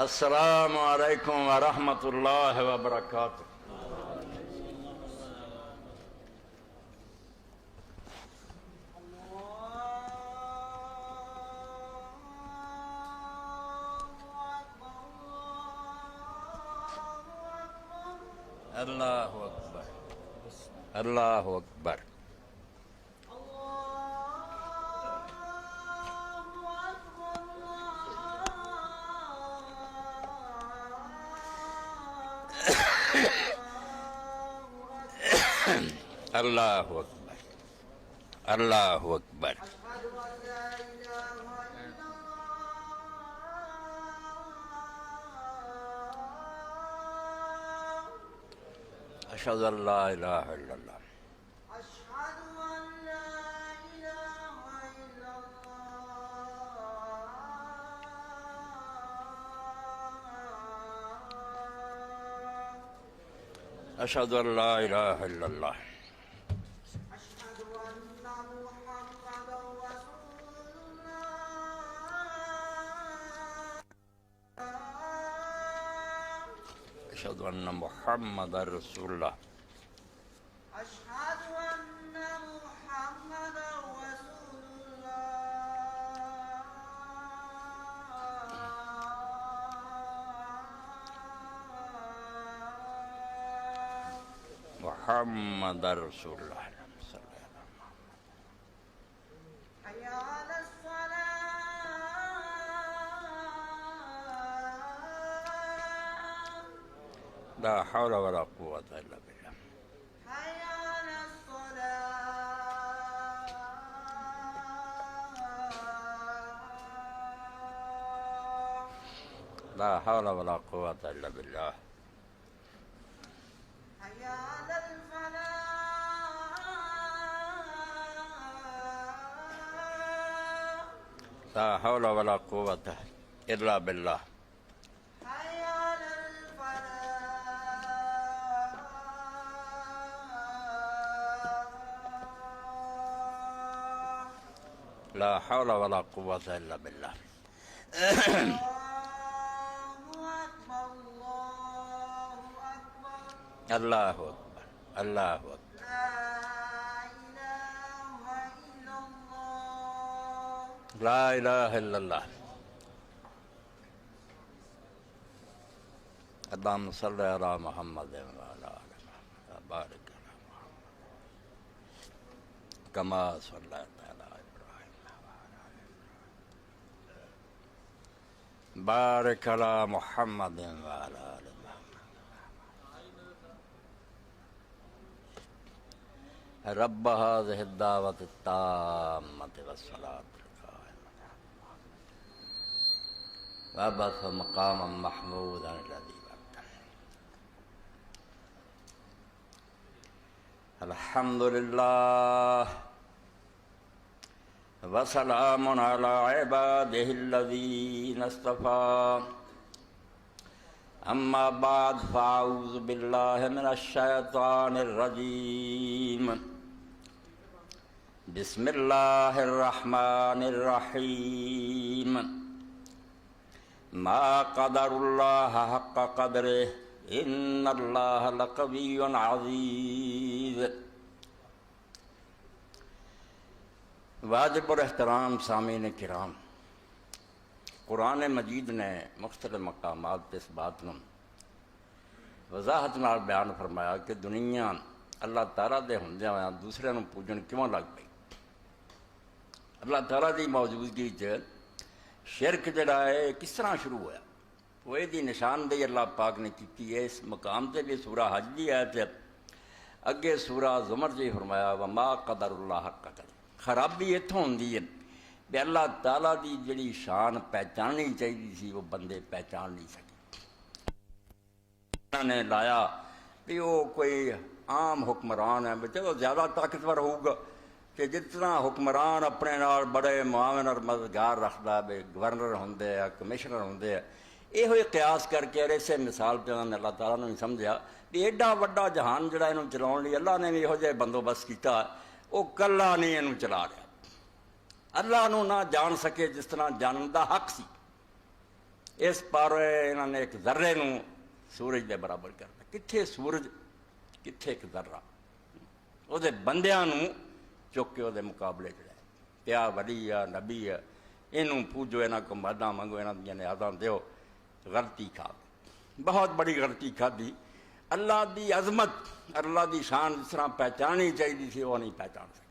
السلام علیکم ورحمۃ اللہ وبرکاتہ۔ اللہ اکبر، اللہ اکبر۔ اللہ اکبر، اللہ اکبر۔ اشہد ان لا الہ الا اللہ۔ اشہد ان لا الہ الا اللہ۔ اشہد ان محمد رسول اللہ۔ اشہد ان محمد رسول اللہ۔ محمد رسول اللہ۔ حی علی الصلاة۔ لا حول ولا قوة الا باللہ۔ حی علی الصلاة۔ لا حول ولا قوة الا باللہ۔ حی علی الفلاح۔ لا حول ولا قوة الا باللہ۔ حی علی الفلاح۔ لا حول ولا قوة الا باللہ۔ اللہ اللہ اکبر۔ اکبر، اللہ اکبر۔ لا الہ الا اللہ۔ لا الہ الا اللہ۔ اللہم صلی علی محمد وعلی آل محمد بارک علی محمد کما صلیت علی ابراہیم وعلی آل ابراہیم بارک علی محمد وعلی آل محمد۔ رب هذه الدعوة التامة والصلاة القائمة وابعث مقاما محمودا الذي الحمد للہ وسلام علی عباده الذین اصطفى اما بعد فاعوذ باللہ من الشیطان الرجیم بسم اللہ الرحمن الرحیم ما قدر اللہ حق قدرہ ان اللہ لقوی عزیز۔ واجب الاحترام سامعین کرام، قرآن مجید نے مختلف مقامات پہ اس بات کو وضاحت نال بیان فرمایا کہ دنیا اللہ تعالیٰ دے ہوندیاں ہویاں دوسرے نوں پوجن کیوں لگ پئی۔ اللہ تعالیٰ دی موجودگی چ شرک جڑا ہے کس طرح شروع ہویا، وہ دی نشاندہی اللہ پاک نے کی ہے۔ اس مقام تے بھی سورہ حج دی آیت ہے، اگے سورہ زمر جی فرمایا وما قدر اللہ حق قدر۔ خرابی اتھوں ہوندی ہے کہ اللہ تعالیٰ دی جڑی شان پہچاننی چاہیے سی وہ بندے پہچان نہیں سکے۔ انہوں نے لایا کہ وہ کوئی عام حکمران ہے، چلو زیادہ طاقتور ہوگا کہ جتنا حکمران اپنے نال بڑے معاون اور مددگار رکھتا ہے، گورنر ہوندے ہیں، کمشنر ہوندے ہیں، یہ قیاس کر کے اور اسے مثال پہ انہوں نے اللہ تعالیٰ نے سمجھا کہ ایڈا وڈا جہان جڑا انہوں چلاؤن لی اللہ نے بھی یہو جہے بندوبست کیتا وہ کلا نہیں انہوں چلا رہا۔ اللہ نو نہ جان سکے جس طرح جانن دا حق سی، اس پر انہوں نے ایک ذرے نو سورج دے برابر کرتا. کتھے سورج کتھے ایک ذرہ. وہ بندیاں نو چک کے وہ مقابلے چ لے پیا. ولی آ نبی ہے انہوں پوجو یہاں کو مداں منگو یہاں دیا نیازاں دیو. غلطی کھا بہت بڑی غلطی کھا دی. اللہ دی عظمت اللہ دی شان جس طرح پہچانی چاہیے تھی وہ نہیں پہچان سکتی.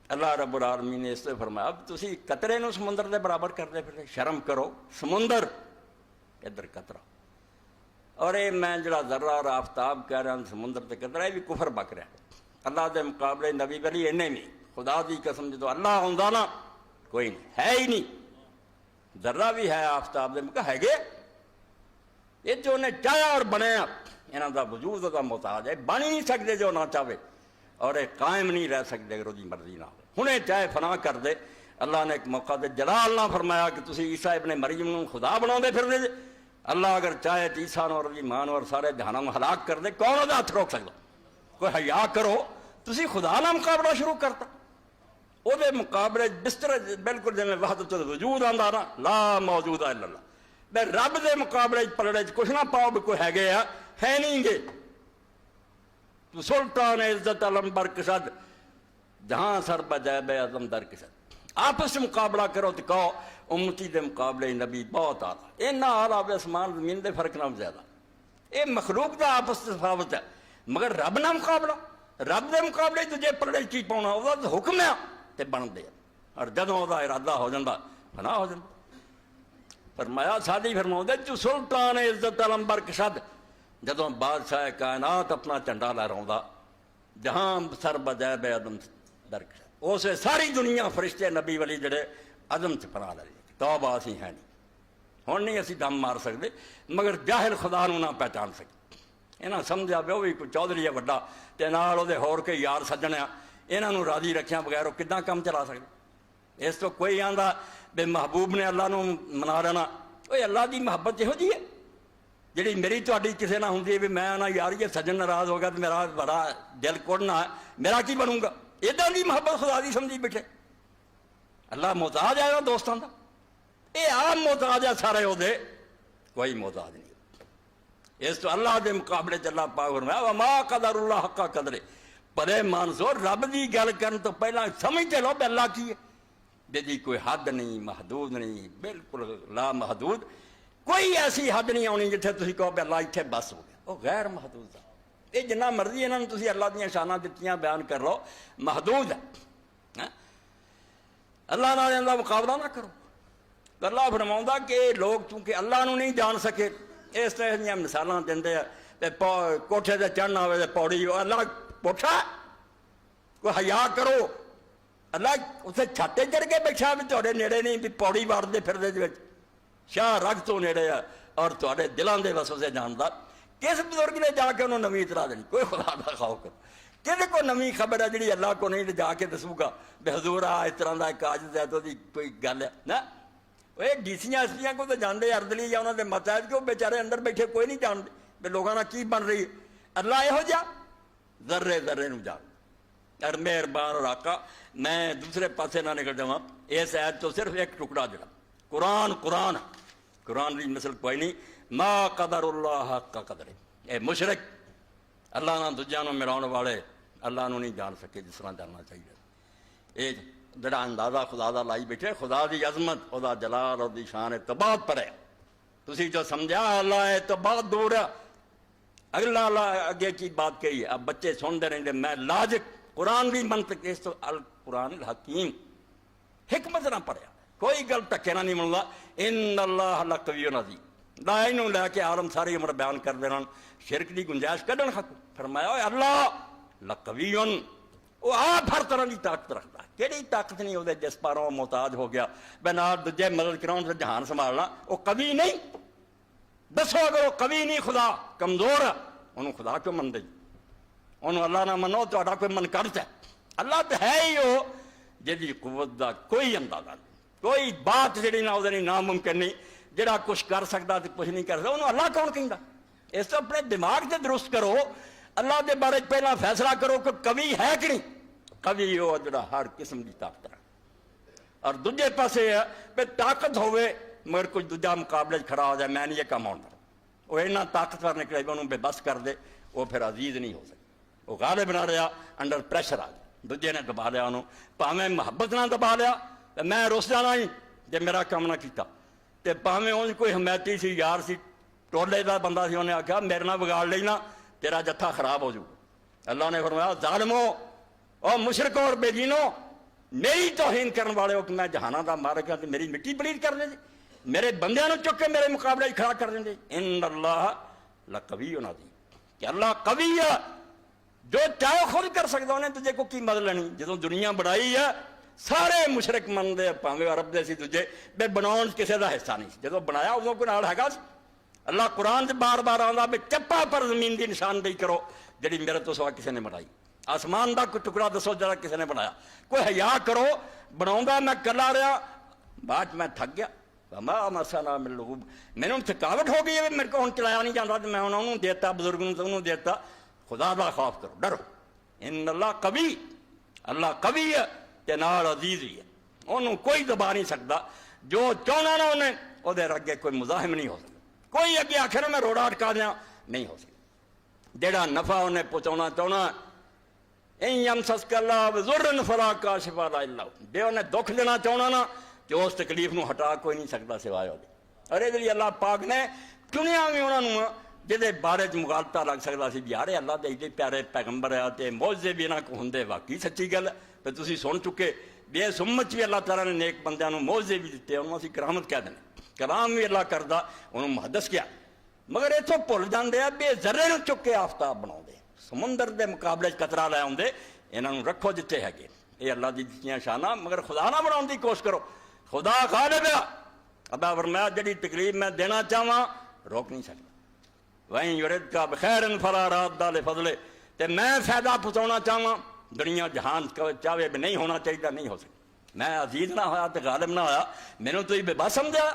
اللہ رب العالمین نے اس سے فرمایا اب تسی قطرے نو سمندر دے برابر کرتے پھر شرم کرو. سمندر ادھر قطرہ اور یہ میں جڑا ذرہ اور آفتاب کہہ رہا ہوں سمندر تے قطرہ یہ بھی کفر بک رہا ہے. اللہ دے مقابلے نبی ولی انہیں نہیں. خدا دی قسم جدو اللہ ہوندا نا کوئی نہیں ہے ہی نہیں. ذرہ بھی ہے آفتاب دے مقابلے ہے گے یہ جو انہیں چاہیا اور بنیا یہاں دا وجود دا محتاج ہے. بن ہی نہیں سکتے جو نہ چاہے اور یہ قائم نہیں رہ سکتے اگر وہی مرضی نہ ہو. ہنے چاہے فنا کر دے. اللہ نے ایک موقع دے جلال نہ فرمایا کہ تسی عیسیٰ ابن مریم نو خدا بنا دے پھر دے. اللہ اگر چاہے تو عیسیٰ اور ایمان اور سارے جہانوں کو ہلاک کر دے. کون وہ ہاتھ روک سکتا؟ کوئی حیا کرو. تسی خدا نہ مقابلہ شروع کرتا وہ مقابلے بستر بالکل جی وحدت الوجود آندا نا لا موجود الا اللہ. بے رب دے مقابلے پلڑے کچھ نہ پاؤ بھی کوئی ہے گے ہے نہیں گے. تو سلطان عزت علم برکشد جہاں سر بجائب عظم درکشد. آپس سے مقابلہ کرو تو کہو امتی دے مقابلے نبی بہت آلہ. اینا آلہ اسمان زمین دے فرق نہ زیادہ. یہ مخلوق دا آپس سے تفاوت ہے مگر رب نہ مقابلہ. رب دے مقابلے تجھے پلڑے کی پاؤنا وہ حکم ہے تے بن دے اور جدوں وہ ارادہ ہو جاتا فنا ہو جاتا. فرمایا سادی فرماؤں دے جو سلطان عزت علم برکشد جدوں بادشاہ کائنات اپنا جھنڈا لہراؤندا جہاں سر بجائے بے عدم درکشد اسے ساری دنیا فرشتے نبی ولی جڑے عدم سے پناہ لے توبہ اسی ہے نہیں. ہن نہیں اسی دم مار سکتے مگر جاہل خدا نو نہ پہچان سکتے. انہاں سمجھا پہ وہ بھی کوئی چودھری ہے وڈا تے نال وہ ہور کے یار سجنے انہاں نو راضی رکھیا بغیر وہ کداں کام چلا سکتے. اس تو کوئی آندا بے محبوب نے اللہ نو منا لینا. وہ اللہ دی محبت یہو جی ہے جی میری تاری کسی نہ ہوں بھی میں آنا یار یہ سجن ناراض ہوگا تو میرا بڑا دل کوڑنا ہے میرا کی بنوں گا. ادھر دی محبت خدا دی سمجھی بیٹھے. اللہ محتاج ہے دوستوں کا یہ عام محتاج ہے سارے وہ کوئی محتاج نہیں. اس تو اللہ دے مقابلے چ اللہ پاک فرمایا وما قدر اللہ حق قدرے. پرے مانسو رب دی گل کرن تو پہلا سمجھتے لو کہ اللہ کی ہے جی کوئی حد نہیں محدود نہیں بالکل لا محدود. کوئی ایسی حد نہیں آنی جتنے تھی کہو کہ اللہ اتنے بس ہو گیا. وہ غیر محدود ہے. یہ جنہ مرضی انہوں نے تھی اللہ دیا شانہ دتیاں بیان کر لو محدود ہے. اللہ نال انہاں دا مقابلہ نہ کرو. اللہ فرماؤں کہ لوگ چونکہ اللہ نو نہیں جان سکے اس طرح دیا مثالاں دیندے تے کوٹھے تے چڑھنا ہوئے تے پوڑی اللہ پوچھا کوئی حیا کرو. اللہ اسے چھاتے چڑھ کے بیٹھا بھی تھوڑے نیڑے نہیں بھی پوڑی وارتے پھردے شاہ رگ تو نیڑے ہے اور تھوڑے دلان دے وسوسے جاندا. کس بزرگ نے جا کے انہوں نویں اطلاع دینی؟ کوئی خدا دا خوف کرو. کسی کو نویں خبر ہے جی اللہ کو نہیں جا کے دسوں گا بے حضور آ اس طرح کا ایک عاجز ہے تو کوئی گل ہے نا. وہ ڈیسیاں ایسیاں کو تو جانتے اردلی یا انہوں نے متحد کہ بیچارے اندر بیٹھے کوئی نہیں جانتے بھی لوگوں نے کی بن رہی ہے. اللہ یہو جا ذرے ذرے نو جان. اور مہربان اور آقا میں دوسرے پاسے نہ نکل جاواں. اس ایت تو صرف ایک ٹکڑا جڑا قرآن کی مثل کوئی نہیں. ما قدر اللہ حق قدر. اے مشرک اللہ نہ دوجیاں نوں ملاؤن والے اللہ نوں نہیں جان سکے جس طرح جاننا چاہیے. یہ جڑا اندازہ خدا دا لائی بیٹھے خدا دی عظمت خدا جلال اور دی شان تو بہت پر ہے. تسی جو سمجھا اللہ ہے تو بہت دور ہے. اگلا اللہ اگے کی بات کہی ہے اب بچے سنتے رہیں گے. میں لاجک قرآن بھی منطق اس تو القرآن الحکیم حکمت نہ پڑھیا کوئی گل ٹکے نہ نہیں ملتا. ان اللہ لقوی عزیز لا انہوں لے کے عالم ساری عمر بیان کر دینا شرک دی گنجائش کڈن خاطر فرمایا اللہ لقوی وہ آپ ہر طرح کی طاقت رکھتا ہے. کہڑی طاقت نہیں وہ جس پاروں محتاج ہو گیا بنا دجے مدد کراؤ سے جہان سنبھالنا. وہ قوی نہیں دسو اگر وہ قوی نہیں خدا کمزور ہے انہوں خدا کیوں من دے انہوں اللہ نہ منو تو کوئی من کرتا ہے. اللہ تو ہے ہی وہ جی قوت دا کوئی اندازہ نہیں کوئی بات جی نہ وہ ناممکن نہیں. جڑا کچھ کر سکتا تو کچھ نہیں کر سکتا انہوں اللہ کون کہندا. اس تو اپنے دماغ سے درست کرو. اللہ دے بارے پہلا فیصلہ کرو کہ قوی ہے کہ نہیں. قوی وہ جڑا ہر قسم کی طاقت رکھتا. اور دوجے پاسے ہے کہ طاقت ہوئے مگر کوئی دوجا مقابلے کھڑا ہو جائے میں نہیں یہ کام آنا وہ اتنا طاقتور نکلے گا انہوں بے بس کر دے وہ پھر عزیز نہیں ہو سکتا وہ غالب نہ رہا انڈر پریشر آ گیا دوجے نے دبا لیا انہوں پاویں محبت نہ دبا لیا میں رس جانا ہی جے میرا کام نہ کیتا تے پاویں ان کوئی حمایتی سی یار سی ٹولے دا بندہ سی انہیں آخیا میرے نہ بگاڑ لینا تیرا جتھا خراب ہو جائے اللہ نے فرمایا ظالمو اور مشرکوں اور بے دینوں میری توہین کرنے والے ہو کہ میں جہانا دا مالک ہوں میری مٹی پلیت کر دیں جی میرے بندیاں چک کے میرے مقابلے کھڑا کر دیں جی ان اللہ لقوی عزیز کہ اللہ قوی ہے جو چاہے خود کر سکتا انہیں تجھے کو کی مدد لینی جدوں دنیا بڑائی ہے سارے مشرک مندے پاویں عرب دے سی تجھے بے بناؤن کسے دا حصہ نہیں سی جدوں بنایا ادوں کوئی نال ہیگا سی اللہ قرآن سے بار بار آندا بے چپا پر زمین دی نشاندہی کرو جڑی میرے تو سوا کسی نے بنائی آسمان دا کوئی ٹکڑا دسو جڑا کسی نے بنایا کوئی حیا کرو بناؤں گا میں کلا رہا بعد میں تھک گیا وما مسنا من لغوب میں نے تھکاوٹ ہو گئی ہے میرے کو ہن چلایا نہیں جاندا تے میں انہوں دیتا بزرگوں نے انہوں دیتا خدا دا خوف کرو ڈرو ان اللہ قوی اللہ قوی ہے تے نال عزیز ہی ہے انہوں کوئی دبا نہیں سکتا جو چاہنا نہ انہیں وہ دے اگے کوئی مزاحم نہیں ہو سکتا کوئی اگے آخر میں روڑا اٹکا دیا نہیں ہو سکتا جیڑا نفع انہیں پہنچانا چاہنا ان یمسسک اللہ بضر فلا کاشف الا ہو جے انہیں دکھ دینا چاہنا نا جو اس تکلیف نو ہٹا کوئی نہیں سکتا سوائے وہ ارے دلی اللہ پاک نے چنیا بھی انہوں نے جہدے بارے مغالطہ لگ سکتا سی یار اللہ دے ایڈے پیارے پیغمبر ہے تے معجزے بھی انہاں کو ہوندے واقعی سچی گل ہے تسی سن چکے بے سمت بھی اللہ تعالیٰ نے نیک بندیاں نو معجزے بھی دیتے انہوں اسی کرامت کہہ دینے کلام بھی اللہ کردا انہوں محدث کیا مگر اتوں بھول جاندے آ بے ذرے نو چک کے آفتاب بنا دے سمندر دے مقابلے قطرہ لے آؤندے انہاں نو رکھو جتے ہے گے یہ اللہ دی دتیاں شانہ مگر خدا نہ بناؤن دی کوشش کرو خدا غالب ہے ابا فرمایا جڑی تکلیف میں دینا چاہواں روک نہیں سکتا وہیں یرد کا بخیر فلا راد لفضلے تے میں فائدہ پہنچانا چاہواں دنیا جہان چاہے بھی نہیں ہونا چاہیے نہیں ہو سکتا میں عزیز نہ ہویا تے غالب نہ ہویا مینوں تو یہ بے بس سمجھا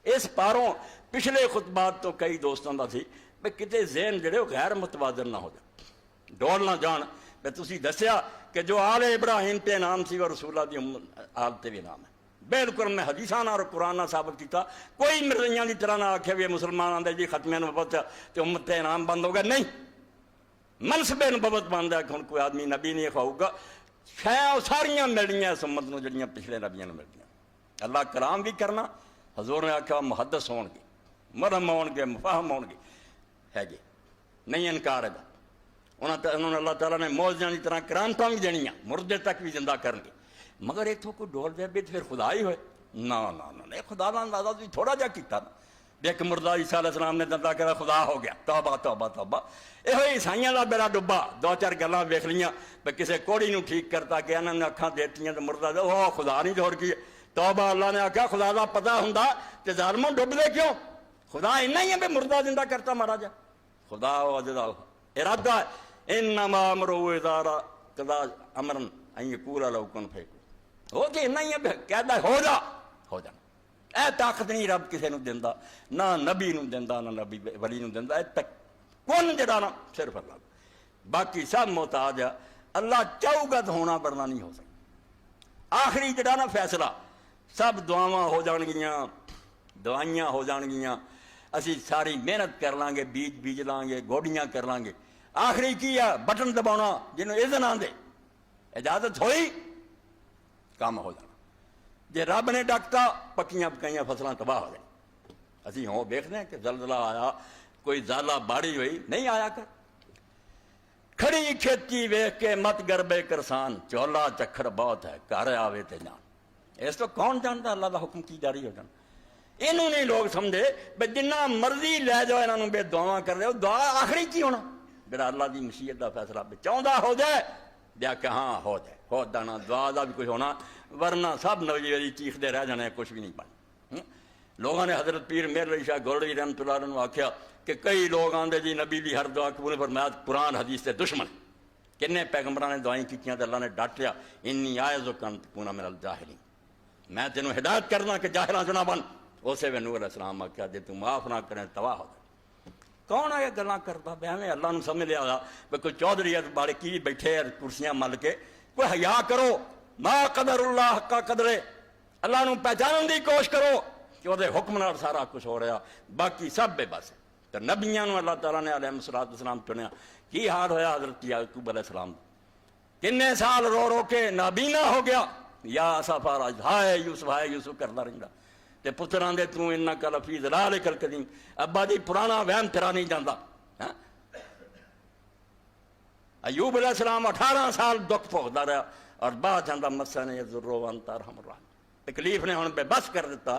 اس پاروں پچھلے خطبات تو کئی دوستوں کا سی بے کتے ذہن جڑے وہ غیر متوازن نہ ہو جائے ڈول نہ جان بے تسی دسیا کہ جو آل ابراہیم تے نام سی وہ رسول اللہ دی آل تے بھی نام ہے بالکل میں حدیثاں اور قرآن نہ ثابت کیتا کوئی مرزیاں دی طرح نہ آکھے بھی مسلمان آندے جی ختم نبوت تے امت تے انعام بند ہوگا نہیں منصب نبوت بند ہے کہ کوئی آدمی نبی نہیں کھاؤگا شاید ساریاں ملنیاں اس امت نو جڑیاں پچھلے نبیاں نو ملنیاں اللہ کلام بھی کرنا حضور نے آکھا محدث ہون گے مرم ہون گے مفاہم ہون گے ہے جی نہیں انکار ہے انہوں نے اللہ تعالیٰ نے معجزیاں دی طرح کرامتاں بھی دینیاں مردے تک بھی زندہ کرن گے مگر اتوں کو ڈول دے بھی پھر خدا ہی ہوئے نا خدا کا اندازہ تو تھوڑا جا کیتا نا دیکھ مردہ عیسیٰ علیہ السلام نے دندہ کرا خدا ہو گیا توبہ توبہ توبہ یہ عیسائیاں دا بیڑا ڈبا دو چار گلاں ویکھ لیاں بھئی کسے کوڑی نو ٹھیک کرتا کہ انہوں نے اکھاں دیتیاں تو مردہ دے وہ خدا نہیں جوڑ کی توبہ اللہ نے آکھا خدا دا پتہ ہوندا تے ظالموں ڈب دے کیوں خدا اتنا ہی ہے بھئی مردہ زندہ کرتا مارا جا خدا ہو جدا ارادہ ہے انما امرؤ اذا قضى امرا ان يقول له كن فيكون ہو کہ اتنا ہی ہے کہتا ہو جانا اے طاقت نہیں رب کسے نو دیندا نہ نبی نو دیندا نہ نبی ولی نو دیندا اے تک کون جڑا نا صرف اللہ باقی سب محتاج ہے اللہ چاہو گا تو ہونا بڑھنا نہیں ہو سکتا آخری جڑا نا فیصلہ سب دعاواں ہو جان گیاں دوائیاں ہو جان گیاں اسی ساری محنت کر لیں گے بیج بیج لیں گے گوڈیاں کر لیں گے آخری کی ہے بٹن دباؤنا جنہوں اذن آن دے اجازت ہوئی کام ہو جانا جے رب نے ڈاکتا پکیاں پکائیاں فصلاں تباہ ہو جائیں اسی ہوں دیکھتے ہیں کہ زلزلہ آیا کوئی زالہ باری ہوئی نہیں آیا کر کھڑی کھیتی ویکھ کے مت گربے کرسان چولا چکھر بہت ہے گھر آوے تے جان اس تو کون جانتا اللہ دا حکم کی جاری ہو جانا انہوں نے لوگ سمجھے بے جنہ مرضی لے جاؤ انہوں بے دعاواں کر دے دعا آخری کی ہونا میرا اللہ دی مشیت دا فیصلہ بے چاہتا ہو جائے دیا کہ ہاں ہو جائے ہو جانا دعا دا بھی کچھ ہونا ورنہ سب نوجوانی چیخ دے رہ جانے کچھ بھی نہیں بن لوگوں نے حضرت پیر میر علی شاہ گولڑی رحمۃ اللہ عنہ آکھیا کہ کئی لوگ آندے جی نبی دی ہر دعا قبول فرمایا قرآن حدیث سے دشمن کنے پیغمبراں نے دعائیں کیتیاں تے اللہ نے ڈانٹیا انی اعوذک ان تکون من الجاہلین میں تینوں ہدایت کرنا کہ جاہلاں چ نہ بن اسے وے نور علیہ السلام آکھیا جے تو معاف نہ کرے تباہ ہو جائے کون آیا گلاں کرتا بے ہمیں اللہ نو سمجھ لیا بھئی کوئی چودھری بارے کی بیٹھے کرسیاں مل کے کوئی حیا کرو ما قدر اللہ حق قدرے اللہ نو پہچانن دی کوشش کرو کہ وہ حکم نال سارا کچھ ہو رہا، باقی سب بے بس ہے۔ تو نبیاں نو اللہ تعالیٰ نے علیہ السلام چنیا، کی حال ہویا حضرت یعقوب علیہ السلام، کنے سال رو رو کے نابینا ہو گیا، یا اسفا راج ہائے یوسف کرتا رہتا، تے پتراں دے تو انک لفی ضلالک القدیم، ابا جی پرانا وہم تیرا نہیں جاندا۔ ایوب علیہ السلام 18 سال دکھ بھوگتا رہا، اور بعد جانا مسن یضر وانت ارحم الراحمین، تکلیف نے ہن بے بس کر دیتا،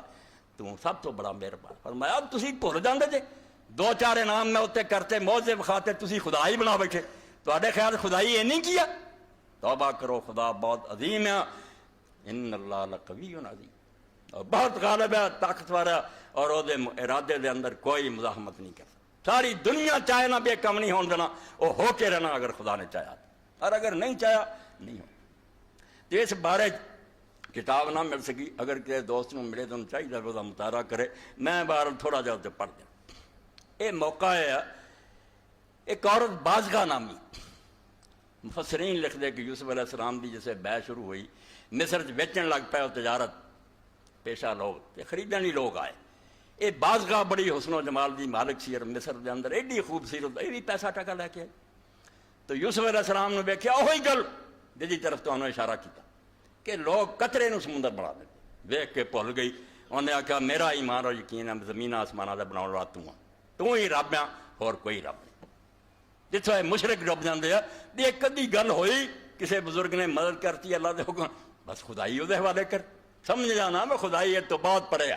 تو سب تو بڑا مہربان۔ فرمایا اب تسی بھول جاندے جے، 2-4 انعام میں اتنے کرتے، موزے بکھاتے، تسی خدا ہی بنا بیٹھے، تواڈے خیال خدائی یہ نہیں کیا؟ توبہ کرو، خدا بہت عظیم ہے، ان اللہ لقوی عظیم، اور بہت غالب ہے، طاقتور ہے، اور وہ ارادے دے اندر کوئی مزاحمت نہیں کرتا۔ ساری دنیا چاہے نہ بے کم نہیں ہون دینا، وہ ہو کے رہنا اگر خدا نے چاہا، اور اگر نہیں چاہا نہیں ہو۔ تو اس بارے کتاب نہ مل سکی، اگر کسی دوست کو ملے تو چاہیے وہ مطالعہ کرے، میں بار تھوڑا جہا اسے پڑھ دیا۔ یہ موقع ہے، ایک عورت بازگاہ نامی، مفسرین لکھ دے کہ یوسف علیہ السلام کی جیسے بے شروع ہوئی، مصر ویچن لگ پائے، تجارت پیشہ لوگ خریدنے لوگ آئے، یہ بازگاہ بڑی حسن و جمال دی مالک سی، اور مصر دے اندر ایڈی خوبصورت، یہ بھی پیسہ ٹکا لے کے آئے۔ تو یوسف علیہ السلام نے ویکھیا وہی گل جی طرف تو انہوں نے اشارہ کیتا کہ لوگ قطرے نو سمندر بنا دیں، ویکھ کے بھول گئی، انہوں نے آخیا میرا ایمان اور یقین ہے زمین آسمانہ دے بناؤ والا تو ہی رب ہے، اور کوئی رب نہیں۔ جتوں مشرک ڈب جاندے ہیں، ایک ادھی گل ہوئی، کسی بزرگ نے مدد کرتی اللہ دے حکم، بس خدائی وہ حوالے کر، سمجھ جانا میں خدائی ہے تو بہت پڑے ہے،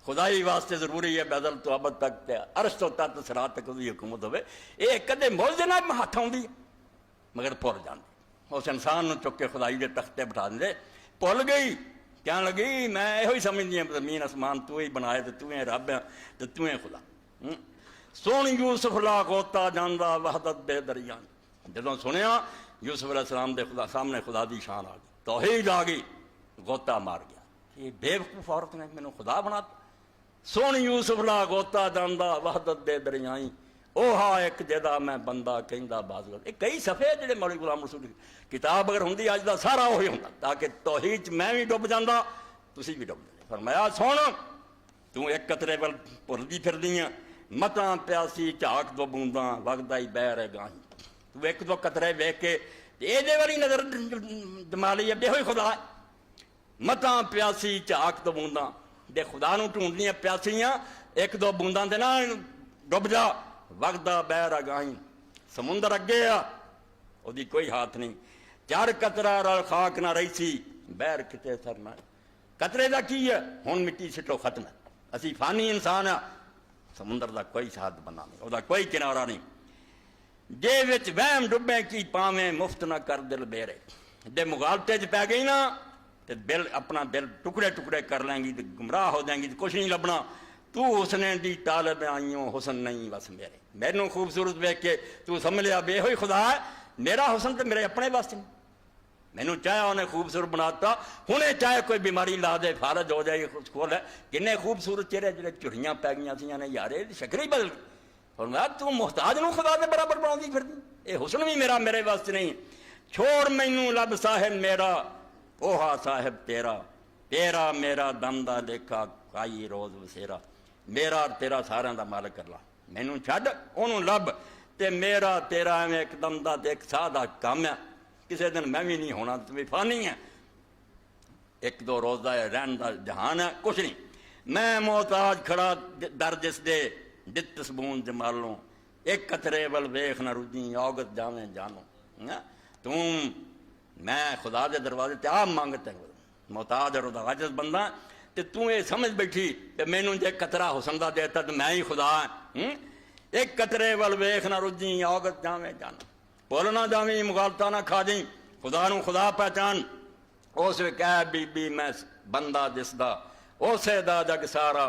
خدائی واسطے ضروری ہے بدل تو ابد تک، عرش تو تحت صراط تک دی حکومت ہوئے، یہ کدے موجے نہ ہاتھ آؤں دی، مگر بھول جاندی، اس انسان نو چک کے خدائی دے تختے بٹھا دے، بھول گئی، کہنے لگی میں یہ سمجھتی ہوں زمین آسمان تو ہی بنائے، تو ہی رب ہے، تو ہی خدا۔ سن یوسف لا غوطہ جاندہ وحدت بے دریان، جدوں سنیا یوسف علیہ السلام دے خدا سامنے خدا دی شان آ گئی، توحید آ گئی، غوطہ مار گیا، یہ بے وقوف عورت نے مینوں خدا بناتا۔ سن یوسف لا غوطہ جاندہ وحدت بے دریائیں، اوہا ایک جدا میں بندہ کہندا بازگل۔ یہ کئی صفحے جڑے مولوی غلام رسول کتاب اگر ہوندی اج دا سارا وہی ہوندا، تاکہ توحید میں بھی ڈب جاندا، تسی بھی ڈب جاندے۔ فرمایا سن تو ایک قطرے ول بھلدی پھردی ہیں، متاں پیاسی جھاک دو بونداں وگدا ہی بہہ رہے گاہیں، تو ایک دو قطرے ویکھ کے یہ والی نظر جما لی ہے، ہوئی خدا ہے۔ متاں پیاسی جھاک دو بونداں دے خدا نو ڈھونڈنیاں پیاسیاں، ایک دو بونداں دے نہ ڈب جا، وگدا بہہ رہا گاہیں، سمندر اگے آ وہی کوئی ہاتھ نہیں، چار قطرہ رل خاک نہ رہی سی، بہر کتے سر نہ، قطرے دا کی ہے ہن مٹی سٹو ختم ہے، اسی فانی انسان ہے، سمندر دا کوئی ساتھ بنا نہیں، وہ کوئی کنارہ نہیں، جے وچ وہم ڈبے کی پاویں مفت نہ کر دل بیرے، جے مغالطے چ پی گئی نا تے دل اپنا دل ٹکڑے ٹکڑے کر لیں گی، گمراہ ہو جائیں گی، کچھ نہیں لبنا، تو حسن دی طالب آئیوں حسن نہیں بس میرے، مینوں خوبصورت ویکھ کے تو سمجھ لیا بے ہوئی خدا ہے، میرا حسن تو میرے اپنے واسطے نہیں، مینوں چاہے انہیں خوبصورت بناتا، ہنے چاہے کوئی بیماری لا دے فارج ہو جائے، خوش کھول ہے، کنے خوبصورت چہرے جڑے چڑیاں پی گئی سیاں نے یار شکل ہی بدل گئی، فرمایا تو محتاج نو خدا دے برابر بناؤندی پھردی، اے حسن بھی میرے واسطے نہیں، چھوڑ مینوں لب صاحب میرا، اوہا صاحب تیرا، تیرا میرا دم دا لیکھا کائی روز وسیرا، میرا تیرا سارا دا مالک اللہ، مینوں چھڈ انہوں لب، تے میرا تیرا ایویں ایک دم دا تے ایک ساہ دا کام ہے، کسی دن میں بھی نہیں ہونا، تو بھی فانی ہے، ایک دو روز دا رہن دا جہان ہے، کچھ نہیں، میں محتاج کھڑا در جس دے دت سبون جمالوں، ایک قطرے ول ویخ نہ رجیں عوگت جاویں جانو، تم میں خدا دے دروازے تے آپ مانگتے ہیں، محتاج اور عاجز بندہ، تے تو یہ سمجھ بیٹھی کہ مینوں جے قطرہ حسن دا دیتا تو میں ہی خدا ہاں، ایک قطرے ول ویخ نہ رجیں عوگت جاویں جانو، بولنا جاویں مغالطہ نہ کھا جیں، خدا نو خدا پہچان، اس کہہ بی بی میں بندہ جس دا اسے دا جگ سارا،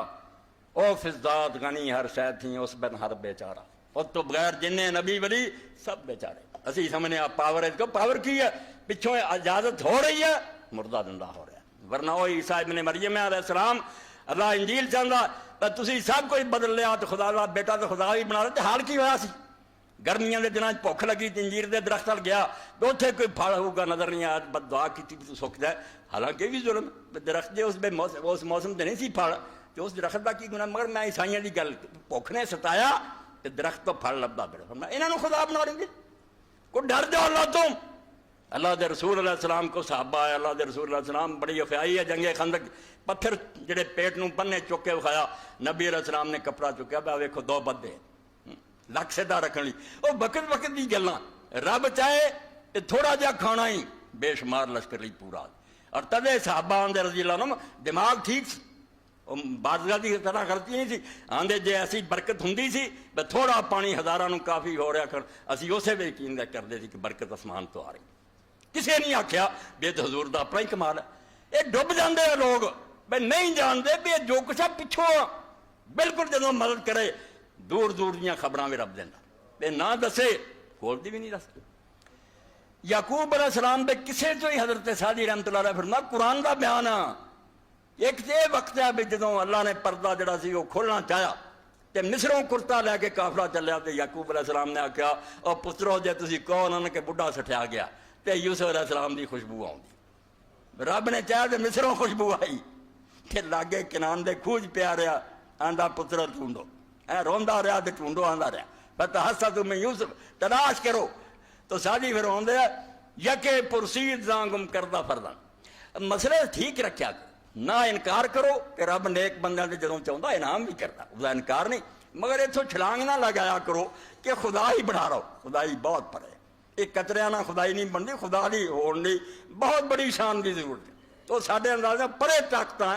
او فضاد غنی ہر شے تھی اس بن ہر بیچارہ، اور تو بغیر جنہیں نبی ولی سب بیچارے، اسی سمجھنے آپ پاور ہے، کو پاور کی ہے، پچھوں اجازت ہو رہی ہے، مردہ زندہ ہو رہا ہے، ورنہ وہ عیسیٰ ابن مریم علیہ السلام اللہ انجیل چاہتا ہے تسی سب کوئی بدل لیا، تو خدا دا بیٹا تو خدا بھی بنا لیا، حال کی ہوا سی، گرمیاں دے دنوں بھوک لگی تے انجیر دے درخت ول گیا تو اتنے کوئی پھل ہوگا نظر نہیں آیا، بد دعا کی تو سک جائے، حالانکہ بھی ظلم، درخت دے اس موسم تے نہیں سی پھل، کہ اس درخت کا کی گناہ؟ مگر میں عیسائیوں کی گل، بھوک نے ستایا تو درخت تو پھل لبدا پھر، انہوں نے خدا بنا لیں گے، کوئی ڈر جاؤ اللہ تم۔ اللہ دے رسول علیہ السلام کو صحابہ ہے، اللہ دے رسول علیہ السلام بڑی افیائی ہے، جنگ خندق پتھر جڑے پیٹ نو بننے چک کے وکھایا، نبی علیہ السلام نے کپڑا چکیا، بھائی ویکھو دو بدے لک سیدھا رکھن لی، وہ وقت وقت دی گلاں، رب چاہے تے تھوڑا جہا کھانا ہی بے شمار لشکر لی پورا، اور تدے صحابہ آندے رضی اللہ عنہ دماغ ٹھیک سی، بادشاہ کی طرح کرتی نہیں سی، آندے جے ایسی برکت ہوندی سی بے تھوڑا پانی ہزاراں نو کافی ہو رہا کر، اسی اسے بھی یقین کردے سی کہ برکت آسمان تو آ رہی، کسے نہیں آکھیا بے تو حضور دا اپنا ہی کمال ہے۔ یہ ڈب جاندے ہیں لوگ بے نہیں جانتے بھی جو کچھ ہے پچھوں بالکل جدوں مدد کرے دور دور دیاں خبراں بھی رب دینا، بے نہ دسے کول دی بھی نہیں دستے۔ یعقوب علیہ السلام دے کسے جو ہی حضرت سعدی رحمۃ اللہ علیہ فرما قرآن دا بیان ہے، ایک تے وقت ہے بھی جدوں اللہ نے پردہ جڑا سی وہ کھولنا چاہیا تے مصروں کرتا لے کے قافلہ چلیا تے یعقوب علیہ السلام نے آکھیا او پترو جے تسی کہو انہوں نے کہ بڈھا سٹھیا گیا تے یوسف علیہ السلام دی خوشبو آؤندی، رب نے چاہیا تے مصروں خوشبو آئی کہ لاگے کنان دے کھوج پیا رہا، آندا پتر ڈھونڈو، روندا رہا تے ڈھونڈو آندا رہا، فتحسسوا من یوسف، تلاش کرو۔ تو سادی پھر ہوندے یکے پرسید زانگم کردہ فردن، مسئلہ ٹھیک رکھیا نہ انکار کرو کہ رب نیک بندیاں دے جدوں چاہندا انعام بھی کردا، اس دا انکار نہیں، مگر اتھوں چھلانگ نہ لگایا کرو کہ خدا ہی بنا رہو، خدائی بہت پڑے، ایک قطریاں نہ خدائی نہیں بنتی، خدا دی ہون دی بہت بڑی شان دی ضرورت ہے، تو ساڈے اندازہ پرے طاقتاں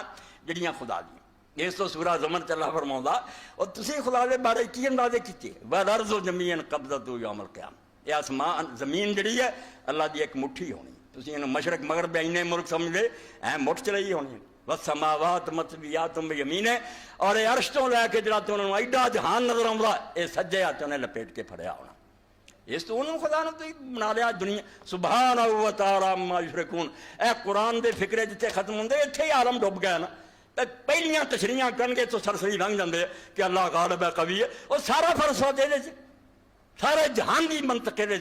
جڑیاں خدا دی۔ اس تو سورہ زمر چ اللہ فرماؤندا اور تسی خدا دے بارے کی اندازے کیتے، والارض جميعا قبضته يوم القيامة، یہ آسمان زمین جڑی ہے اللہ دی ایک مٹھی ہونی، تسی انہوں مشرق مغرب اینے ملک سمجھ لے مٹھ چلائی ہونی، والسماوات مطویات بیمینہ، اور یہ عرش تو لے کے جڑا تو انہوں ایڈا جہان نظر آਉਂدا اے سجے ہاتھوں نے لپیٹ کے پھڑیا ہونا، اس تو انہوں خدا نے تو بنا لیا دنیا، سبحانہ و تعالی عما یشرکون۔ اے قرآن دے فکرے جتے ختم ہوندے اتھے ہی عالم ڈوب گیا نا، پہلیاں تشریحاں کرن گے تو سرسری لنگ جاندے کہ اللہ غالب ہے قوی ہے، اور سارا فلسفہ دے دے سارے جہان دی منطق دے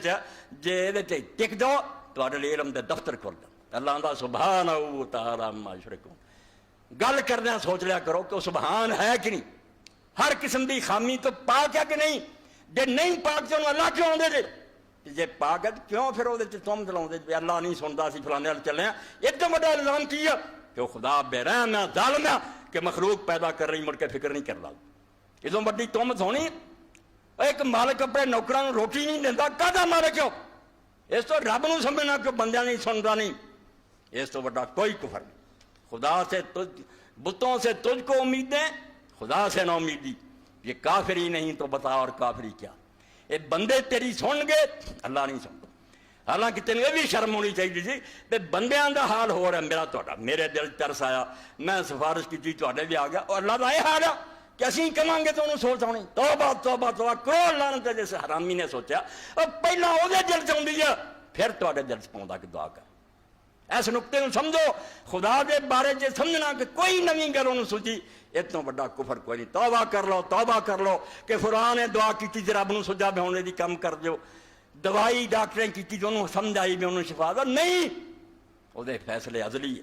جے دے تے ٹک جاؤ تواڈے لئی علم دے دفتر کھل جان۔ اللہ دا سبحانہ و تعالی عما یشرکون، گل کردیاں سوچ لیا کرو کہ وہ سبحان ہے کہ نہیں، ہر قسم دی خامی تو پاک ہے کہ نہیں، جے نہیں پاک تو اللہ کیوں آندے جے، جے پاک ہے کیوں پھر وہ تم چلاؤندے جے اللہ نہیں سندا سی فلانے وال چلے ہیں، ایک تو بڑا الزام کی ہے کہ وہ خدا بے رحم ہے ظالم ہے کہ مخلوق پیدا کر رہی مڑ کے فکر نہیں کردا، ادوں بڑی تہمت ہونی ایک مالک اپنے نوکراں نوں روٹی نہیں دیندا، کہدا مالک ہو، اس تو رب نوں سمجھنا کہ بندیاں نہیں سندا نہیں، اس تو بڑا کوئی کفر نہیں۔ خدا سے بتوں سے تجھ کو امیدیں، خدا سے نہ امیدی، یہ کافری نہیں تو بتا اور کافری کیا، یہ بندے تیری سن گے اللہ نہیں سنتا۔ حالانکہ تینوں یہ بھی شرم ہونی چاہیے سی کہ بندیاں دا حال ہو رہا ہے میرا تہاڈا، میرے دل ترس آیا میں سفارش کی تہاڈے بھی آ گیا، اور اللہ دا یہ حال ہے کہ اسی کہاں گے تو انہوں سوچ آنی، توبہ توبہ توبہ کرو لعنت ہے، جیسے حرامی نے سوچا اور پہلا وہ دل چ آتی ہے پھر تہاڈے دل چ پاؤندا کہ دعا کر۔ اس نقطے نوں سمجھو، خدا دے بارے جے سمجھنا کہ کوئی نویں گل انہوں سوچی اتنا بڑا کفر کوئی نہیں، توبہ کر لو کہ فلاں نے دعا کی تھی رب نوں سجا بھی ہونے دی کم کر دیو، دوائی ڈاکٹریں کی تھی انہوں سمجھ آئی بھی انہوں شفا دا نہیں، وہ دے فیصلے ازلی ہے،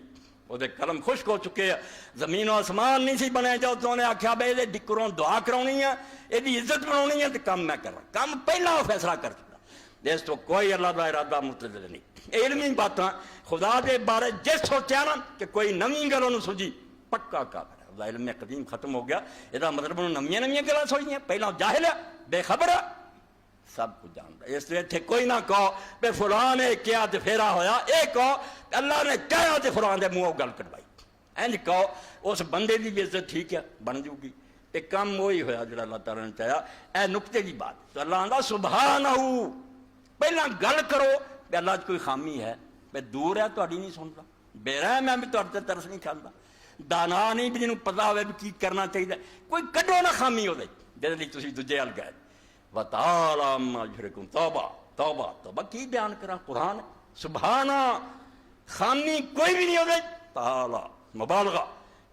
وہ دے قلم خشک ہو چکے ہیں، زمین و آسمان نہیں سی بنے جاؤ تو انہیں آکھیا بے یہ ڈکروں دعا کرونی ہے، یہ عزت بنانی ہے تو کام میں کر رہا، کام پہلا وہ فیصلہ کر چکا، اس تو کوئی اللہ دا ارادہ متعلق نہیں۔ علمی باتاں خدا دے بارے جس سوچیا نا کہ کوئی نویں گل انہوں سوچی پکا کافر ہے، اللہ علم قدیم ختم ہو گیا، یہ مطلب انہوں نویں گلاں سوچیاں، پہلا جاہل ہے بے خبر ہے، سب کچھ جانتا ہے، اس لیے اتنے کوئی نہ کہو بے فلاں نے کیا تو پھیرا ہویا، یہ کہو اللہ نے کہا تو فلاں دے منہوں گل کروائی، اینج کہو اس بندے دی بھی عزت ٹھیک ہے بن جو گی، تے کم وہی ہویا جڑا اللہ تعالیٰ نے چاہیا، اے نقطے کی بات، تو اللہ آندا سبحانہ، پہلا گل کرو کہ اللہ کوئی خامی ہے، بے دور ہے تہاڈی نہیں سنتا، بے رحم ہے بھی تہاڈے تے ترس نہیں کھاندا، دانا نہیں بھی جنوں پتا ہوئے بھی کی کرنا چاہیے، کوئی کڈو نہ خامی ہو دے جے لئی تسی دوجے ال گئے، وَتَعَالَى عَمَّا يُشْرِكُونَ، توبہ کی بیان کرا قرآن، سبحانہ خامی کوئی بھی نہیں ہوگی، تعالی مبالغہ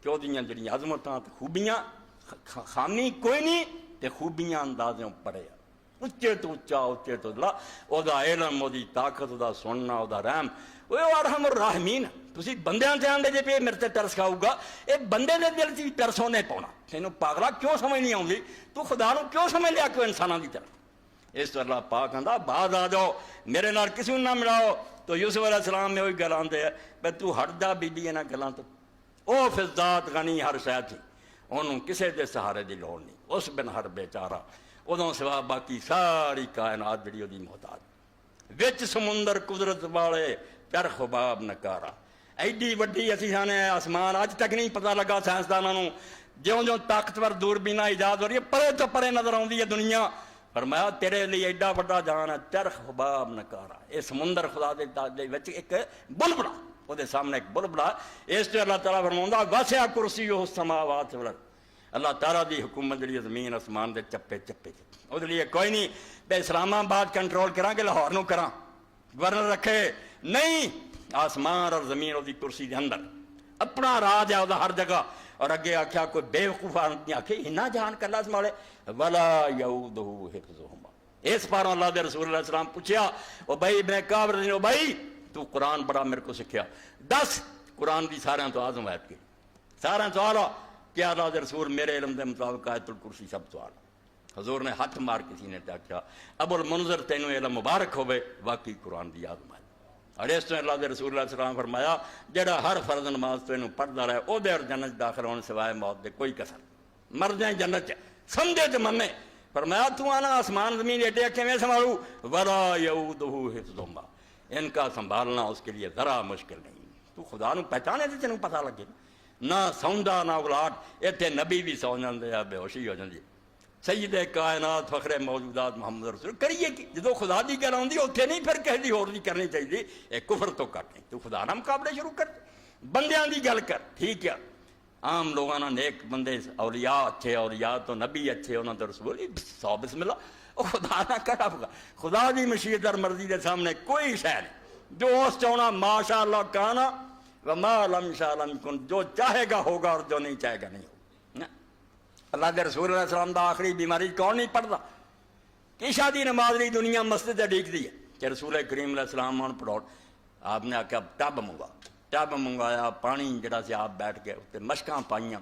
کہ وہ دیاں جڑیاں عظمتاں تے خوبیاں، خامی کوئی نہیں تے خوبیاں اندازوں پڑے، اچے تو اچا اچے تو لا او دا علم او دی طاقت او دا سننا او دا رحم وہ ارحم الراحمین تسی بندیاں تے آندے جے پہ میرے تے ترس کھاؤ گا اے بندے دے دل چ ترس ہونے پاؤنا تینوں پاگلا کیوں سمجھ نہیں آؤندی تو خدا نو کیوں سمجھ لیا کہ انساناں دی طرف اس تو اللہ پاک آندا بعد آ جاؤ میرے نال کسی نوں نہ ملاؤ تو یوسف علیہ السلام میں وہی گل آندے بے تو ہٹ جا بی بی انہاں گلاں تو او فضات غنی ہر شے تھی انہوں کسے دے سہارے دی لوڑ نہیں اس بن ہر بیچارہ ادوں سوا باقی ساری کائنات جڑی دی محتاج وچ سمندر قدرت والے پر خباب نکارا ایڈی وڈی اسی سانے آسمان اج تک نہیں پتہ لگا سائنسداناں نوں جوں جوں طاقتور دوربیناں ایجاد ہو رہی ہے پرے تو پرے نظر آوندی ہے دنیا فرمایا تیرے لیے ایڈا بڑا جہان ہے چرخ حباب نکارا یہ سمندر خدا دے وچ ایک بلبلا وہ دے سامنے ایک بلبلا اس تے اللہ تعالیٰ فرماوندا واسع کرسیہ السماوات والارض اللہ تعالیٰ دی حکومت جڑی زمین آسمان دے چپے چپے او دے لیے کوئی نہیں بے اسلام آباد کنٹرول کراں کہ لاہور نو کراں گورنر رکھے نہیں آسمان اور زمین دی کرسی دے اندر اپنا راج ہے وہ ہر جگہ اور اگے آخیا کوئی بے وقوف آدمی آخے اتنا جان کر اللہ سنبھالے ولا یعودہ حفظہما اس پاروں اللہ دے رسول اللہ علیہ السلام پوچھیا او بھائی ابن کعب رضی اللہ بھائی تو قرآن بڑا میرے کو سکھیا دس قرآن دی سارے تو آزم آیت کی سارے سوال کیا اللہ دے رسول میرے علم دے مطابق آیت الکرسی سب سوال حضور نے ہاتھ مار کسی نے آخیا ابو المنذر تینوں علم مبارک ہوئے واقعی قرآن دی آزم آیت اور اس تو اللہ دے رسول اللہ علیہ وسلم فرمایا جڑا ہر فرض نماز تو انہوں پڑھتا رہے او دے اور جنت داخل ہونے سوائے موت دے کوئی کسر مر جائیں جنت چ سمجھے تو منے فرمایا تو آنا آسمان زمین ایڈے کیویں سنبھالوں ولا یعودہ حفظہما ان کا سنبھالنا اس کے لیے ذرا مشکل نہیں تو خدا نو پہچانے تے تینوں پتہ لگے نہ سوندا نہ اگلاٹ ایتھے نبی بھی سو جاندے آ بے ہوشی ہو جاندی سید کائنات فخر موجودات محمد رسول کریے کہ جدو خدا دی گل آتی اتنے نہیں پھر کسی ہور دی کرنی چاہیے یہ کفر تو کرنے تو خدا نہ مقابلے شروع کر بندیاں دی گل کر ٹھیک ہے عام لوگوں نے نیک بندے اولیاء اچھے اولیاء تو نبی اچھے انہوں نے رسول سو بسم اللہ وہ خدا نہ کرا ہوگا خدا دی مشیت اور مرضی دے سامنے کوئی شے نہیں جو اس چاہنا ماشاء اللہ کہنا وما لم شاء لم کن جو چاہے گا ہوگا اور جو نہیں چاہے گا نہیں ہوگا اللہ دے رسول اللہ علیہ وسلم دا آخری بیماری کون نہیں پڑھتا عشاء دی نماز لی دنیا مسجد سے ڈیک دی ہے کہ رسول کریم علیہ السلام نے پڑھاؤ آپ نے آخیا ٹب منگوایا پانی جڑا سے آپ بیٹھ کے اتنے مشکاں پائیاں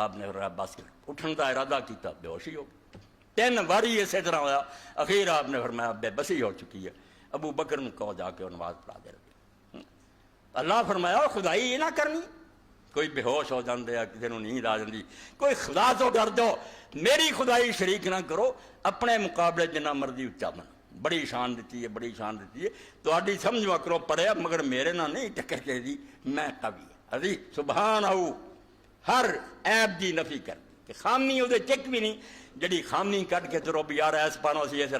آپ نے بس اٹھن کا ارادہ کیتا بے ہوشی ہو گئی 3 واری اسی طرح ہوا اخیر آپ نے فرمایا بے بسی ہو چکی ہے ابو بکر نے کہو جا کے وہ نماز پڑھا دے رہے اللہ فرمایا خدائی یہ نہ کرنی کوئی بے ہوش ہو جاندے یا کسی نوں نیند آ جاندی کوئی خدا تو ڈر جاؤ میری خدائی شریک نہ کرو اپنے مقابلے جنہ مرضی اچا بن بڑی شان دیتی ہے بڑی شان دیتی ہے تو آڈی سمجھوا کرو پڑھیا مگر میرے نہ نہیں ٹکر چاہیے میں قوی حضی سبحان ہو ہر عیب دی نفی کر کہ خامی وہ چک بھی نہیں جڑی خامی کٹ کے تو بھی یار ایس پانو سی اس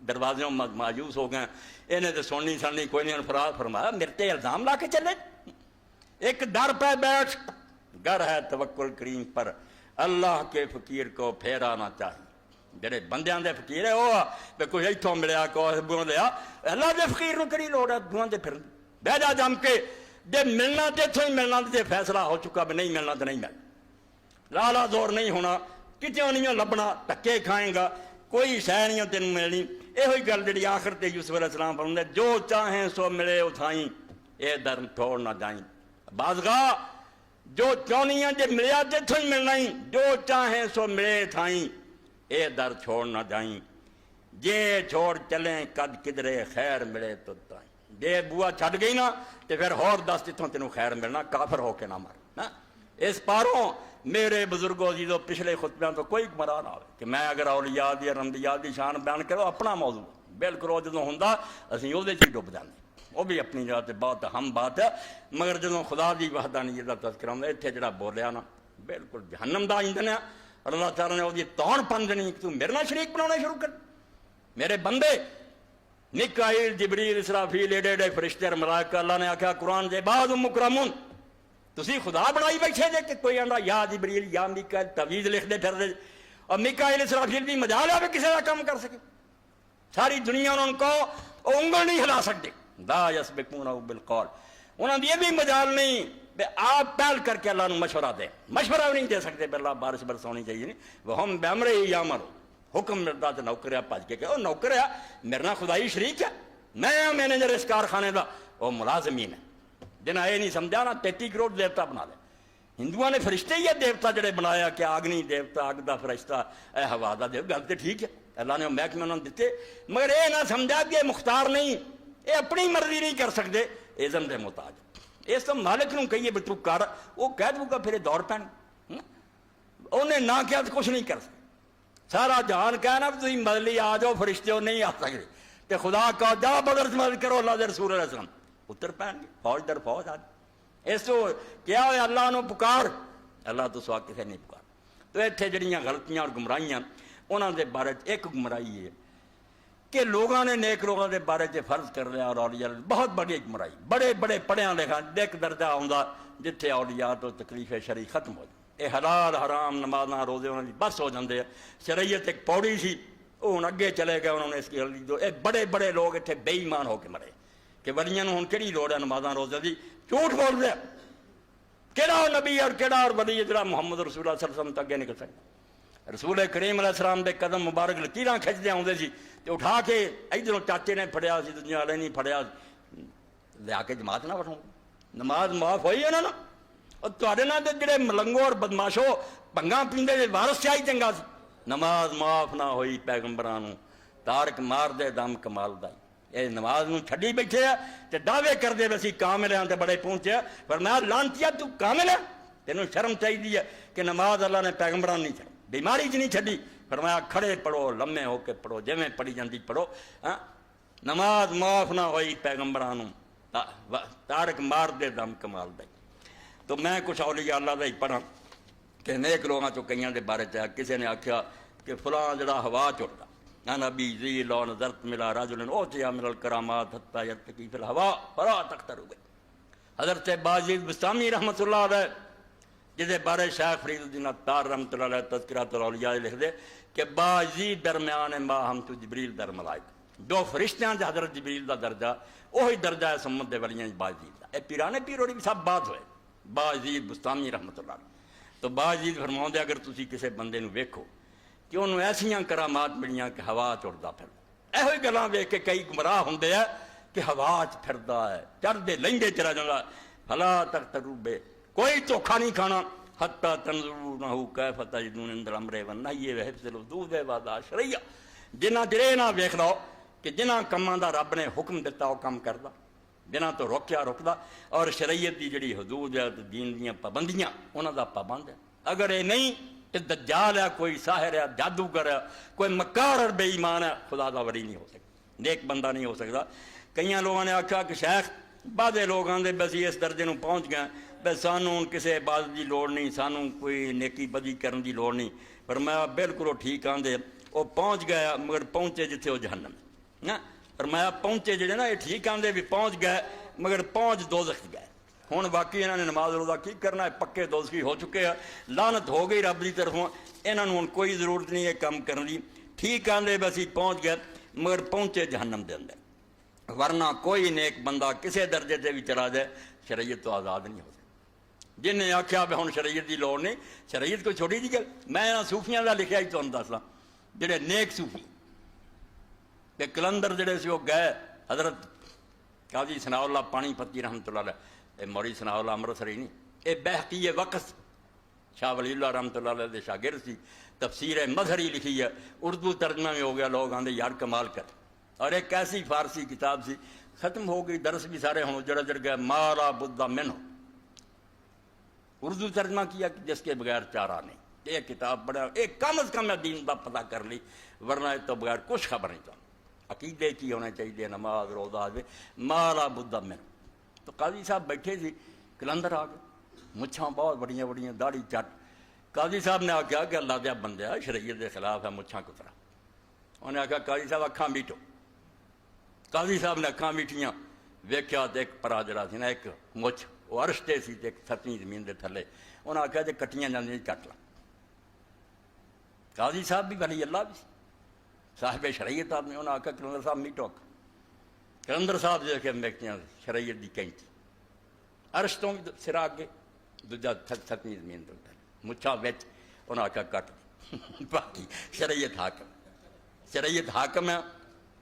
دروازوں مایوس ہو گئے انہیں تو سننی سننی کوئی نہیں فراد فرمایا میرے تے الزام لا کے چلے ایک در پہ بیٹھ گر ہے توکل کریم پر اللہ کے فقیر کو پھیرانا چاہیے جڑے بندیاں دے فقیر ہے وہ بے کوئی ایتھوں ملیا کوئی بوں لیا اللہ دے فقیر نو کری لوڑ ہے دوہاں دے پھر بہ جا جم کے جے ملنا تے اتھوں ہی ملنا تے فیصلہ ہو چکا بھی نہیں ملنا تے نہیں ملنا لالا زور نہیں ہونا کتوں نہیں لبنا دھکے کھائیں گا کوئی شے نہیں تینوں ملنی یہ گل جڑی آخر تے یوسف علیہ السلام فرماندے جو چاہیں سو ملے اتھائیں اے در چھوڑ نہ جائیں بازگاہ جو چونی ہیں جے ملیا تے اتھوں ہی ملنا ہی جو چاہیں سو ملے تھائیں اے در چھوڑ نہ جائیں جے چھوڑ چلیں کد کدرے خیر ملے تو تائیں جے بوا چھڈ گئی نا تے پھر ہور دس جتوں تینوں خیر ملنا کافر ہو کے نہ مر نا اس پاروں میرے بزرگوں عزیزوں پچھلے خطبیاں تو کوئی گمراہ نہ ہوئے کہ میں اگر اولیاء دی اور انبیاء دی شان بیان کرو اپنا موضوع بالکل وہ جدوں ہوندا اسی وہ ڈب جاندے وہ بھی اپنی جگہ تے بہت اہم بات ہے مگر جدوں خدا دی وحدانیت دا تذکرہ ہوندا اتنے جڑا بولیا نا بالکل جہنم دا ایندھن ہے اور اللہ تعالیٰ نے وہ توڑ پن دینی کہ تو میرے نال شریک بنانا شروع کر میرے بندے میکائیل جبریل اسرافیل ایڈے ایڈے فرشتے اور ملائکہ اللہ نے آخیا قرآن دے بعد مکرمون تسی خدا بنائی بیٹھے جے کہ کوئی آندا یا جبریل یا میکائیل تعویذ لکھ دے پھر دے اور میکائیل اسرافیل بھی مجال ہے کسی کا کام کر سکے ساری دنیا انہوں کو انگل نہیں ہلا سکتے لا یسبقونہ بالقول انہوں نے یہ بھی مجال نہیں بے آپ پہل کر کے اللہ نے مشورہ دے مشورہ بھی نہیں دے سکتے بے اللہ بارش برسانی چاہیے نہیں وہ ہم بے امرے ہی یامر حکم ملتا تو نوکریا بھج کے کہ وہ نوکر آ میرے نال خدائی شریک ہے، میں مینیجر اس کارخانے کا، وہ ملازمین ہے جنہیں یہ نہیں سمجھا نا 33 کروڑ دیوتا بنا لے۔ ہندوؤں نے فرشتے ہی ہے دیوتا جڑے بنایا کہ اگنی دیوتا، اگ دا فرشتہ، اے ہوا دا دیو، گل تو ٹھیک ہے اللہ نے محکمے انہوں نے دیتے، مگر یہ نہ سمجھا کہ یہ مختار نہیں، یہ اپنی مرضی نہیں کر سکتے، اذن دے محتاج۔ اس تو مالک نو کہیے بھی تو کر، وہ کہہ دوں گا پھر یہ دور پین، انہیں نہ کیا تو کچھ نہیں کر سکتے۔ سارا جہان کہنا بھی تم بدلی آ جاؤ، فرشتے وہ نہیں آ سکتے، کہ خدا کا جا بدر مدد کرو، اللہ دے رسول علیہ السلام اتر پین گے، فوج در فوج آ جائے۔ اس تو کیا ہوئے اللہ نو پکار، اللہ تو سوا کسے نہیں پکار۔ تو اتنے جڑیاں غلطیاں اور گمراہیاں انہوں دے بارے ایک گمراہی ہے کہ لوگوں نے نیک لوگوں دے بارے فرض کر لیا، اور اولیاء بہت بڑی گمراہی، بڑے بڑے پڑھیا لکھا ایک درجہ آتا جتھے اولیاء تو تکلیف شرعی ختم ہو جائے، یہ حلال حرام نمازاں روزے انہوں نے بس ہو جاندے ہیں۔ شریعت ایک پوڑی سی، وہ ہوں اگے چلے گئے، انہوں نے اس کی بڑے بڑے لوگ اتنے بے ایمان ہو کے مرے کہ ولیاں ہوں کہڑی لوڑ ہے نمازاں روزے دی، جھوٹ بول رہے کہڑا نبی اور کہڑا اور ولی جڑا محمد رسول اللہ صلی اللہ علیہ وسلم تک اگے نکل سکتا۔ رسول کریم علیہ السلام دے قدم مبارک لکیراں کھچدے آؤندے سی تے اٹھا کے ادھروں چاچے نے پھڑیا سی، دنیا والے نہیں پھڑیا، لیا کے جماعت نہ بٹھاؤ، نماز معاف ہوئی انہاں نا۔ اور تواڈے نال تے جڑے ملنگو اور بدماشو بھنگاں پیندے دے وارث چاہی چنگا سی، نماز معاف نہ ہوئی پیغمبراں نوں، تارک مار دے دم کمال دا، یہ نماز نوں چھڈی بیٹھے آ تے دعوے کردے وسی کامل ہیں تے بڑے پہنچے، فرمایا لعنتیا تو کامل ہے، تینوں شرم چاہیے ہے کہ نماز اللہ نے پیغمبراں نہیں چھڈی، بیماری چ نہیں چھڈی، فرمایا کھڑے پڑھو، لمے ہو کے پڑھو، جویں پڑھی جاندی پڑھو، نماز معاف نہ ہوئی پیغمبراں نوں، تارک مار دے دم کمال دا۔ تو میں کچھ اولیاء اللہ دا ہی پڑھا کہ نیک لوگاں چوں کئیاں دے بارے چ کسی نے آکھیا کہ فلاں جڑا ہوا چڑدا، نبی ذی لو نظرت ملا رجل اوتیا من الکرامات حتی یرتقی فی الہوا فلا تختروا بہ۔ حضرت باجید بستامی رحمۃ اللہ علیہ جس بارے شیخ فرید الدین عطار رحمۃ اللہ علیہ تذکرۃ الاولیاء لکھ دے کہ باجید درمیان ما ہم تو جبریل در ملائکہ، دو فرشتیاں دے حضرت جبریل دا درجہ وہی درجہ ہے سمت دے ولیاں باجید دا۔ اے پیرانے پیر ہوری بھی سب بات ہوئے باجید بستامی رحمۃ اللہ علیہ۔ تو باجید فرماؤں دے اگر تسی کسے بندے نو ویکھو کہ انہوں ایسیاں کرامات ملیاں کہ ہوا چڑھدا پھردا، ایہو ہی گلاں ویکھ کے کئی گمراہ ہوندے ہیں کہ ہوا چ پھردا ہے، چڑھدے لنگے چلا جاندا، فلا تغتروا بہ، کوئی دھوکھا نہیں کھانا، حتی تنظرونہ کیف تجدون عند الامر والنہی وحفظ الحدود واداء شرعیہ، جنہ چر نہ ویکھ لو کہ جنہ کماں دا رب نے حکم دیتا وہ کم کردا، جنہ تو روکیا روکدا، اور شریعت دی جڑی حدود ہے دین دیاں پابندیاں انہاں دا پابند ہے۔ اگر یہ نہیں کہ دجال ہے، کوئی ساحر ہے، جادوگر ہے، کوئی مکار اور بے ایمان ہے، خدا دا ولی نہیں ہو سکتا، نیک بندہ نہیں ہو سکتا۔ کئی لوگوں نے آکھا کہ شیخ بعضے لوگ آندے بس اس درجے نوں پہنچ گئے بس سانوں کسے عبادت دی لوڑ نہیں، سانوں کوئی نیکی بدی کرن دی لوڑ نہیں، پر میں بالکل وہ ٹھیک آندے وہ پہنچ گیا مگر پہنچے جتھے وہ جہنم ہے، پر میں پہنچے جڑے نا یہ ٹھیک آندے بھی پہنچ گئے مگر پہنچ دوزخ گئے۔ ہوں باقی انہوں نے نماز روزہ کی کرنا ہے، پکے دوزخی ہو چکے ہیں، لعنت ہو گئی رب کی طرفوں، انہوں نے کوئی ضرورت نہیں ہے کام کرنے کی، ٹھیک آندے بس ہی پہنچ گئے مگر پہنچے جہنم دے اندر۔ ورنہ کوئی نیک بندہ کسے درجے سے بھی چلا جائے شریعت تو آزاد نہیں ہو سکتا۔ جن نے آخیا بھی ہوں شریعت کی لوڑ نہیں، شریعت کوئی چھوٹی جی گل، میں صوفیاں کا لکھا ہی تمہیں دسنا، جڑے نیک صوفی تے کلندر جڑے سی وہ گئے حضرت قاضی ثناء اللہ پانی پتی رحمۃ اللہ علیہ، موری ثناء اللہ امرتسری نہیں، یہ بہقی وقت شاہ ولی اللہ رحمۃ اللہ علیہ دے شاگرد سی، تفسیر مظہری لکھی ہے، اردو ترجمہ میں ہو گیا، لوگ آندے یار کمال کر، اور ایک ایسی فارسی کتاب سی ختم ہو گئی، درس بھی سارے ہوں جڑ گئے، مارا بدھا منہ، اردو ترجمہ کیا کہ جس کے بغیر چارہ نہیں، ایک کتاب پڑھا، ایک کم از کم میں دین کا پتہ کر لی، ورنہ تو بغیر کچھ خبر نہیں چاہتا، عقیدے کی ہونے چاہیے، نماز روزہ، مارا بدھا منہ۔ تو قاضی صاحب بیٹھے سی، کلندر آ گئے، مچھاں بہت بڑیاں بڑیاں، داڑھی چٹ، قاضی صاحب نے آخیا کہ اللہ دیا بندہ شریعت کے خلاف ہے، مچھاں کترا، انہوں نے آخیا قاضی صاحب اکھاں میٹو، قاضی صاحب نے اکھاں میٹھیاں، ویکھیا تو ایک پرا جڑا سی نا ایک مچھ وہ عرش تے سی تے ایک ستویں زمین دے تھلے، انہوں نے آخیا جی کٹیاں جاندیاں کٹ لا۔ قاضی صاحب بھی ولی اللہ بھی صاحب شریعت آپ نے، انہوں نے آخیا کلندر صاحب میٹو، کلندر صاحب جو کہ میکتیاں شریعت دی کینچی، عرش تو بھی سرا اگے دوجا ستویں زمین دے تھلے، مچھاں وچ، انہوں نے آخیا کٹ باقی شریعت حاکم، شریعت حاکم ہے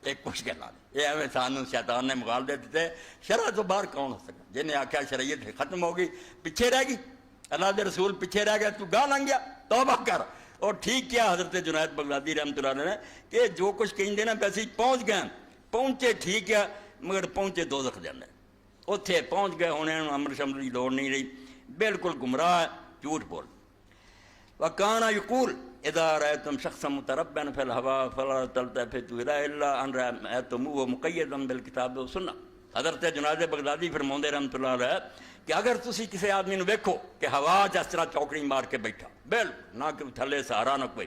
ایک کچھ کہنا یہ ایویں سانو شیطان نے مغالطے دیتے شرع تو باہر کون ہو سکتا جنہیں آخیا شریعت ختم ہو گئی پیچھے رہ گئی اللہ دے رسول پیچھے رہ گیا تو گاہ لنگ گیا توبہ کر اور ٹھیک کیا حضرت جنید بغدادی رحمۃ اللہ علیہ نے کہ جو کچھ کہیں نا پیسے پہنچ گئے پہنچے ٹھیک ہے مگر پہنچے دوزخ جانے اتنے پہنچ گئے ہونے امر شمر کی لوڑ نہیں رہی بالکل گمراہ ہے جھوٹ بول وکانا یقول اذا رأيتم شخصا متربعا في الهواء فلا تلتفتوا اليه الا ان رأيتموه مقيدا بالكتاب والسنة حضرت جنید بغدادی فرماندے رحمۃ اللہ علیہ کہ اگر تسی کسی آدمی نو ویکھو کہ ہوا جس طرح چوکڑی مار کے بیٹھا بالکل نہ کہ تھلے سہارا نہ کوئی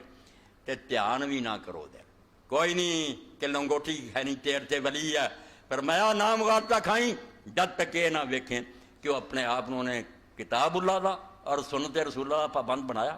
تے دھیان بھی نہ کرو دے کوئی نہیں کہ لنگوٹی ہے نہیں تیر تے ولی ہے فرمایا نہ مغالطہ کھائیں جب تک یہ نہ ویکھیں کہ وہ اپنے آپ نے کتاب اللہ دا اور سنت رسول اللہ پابند بنایا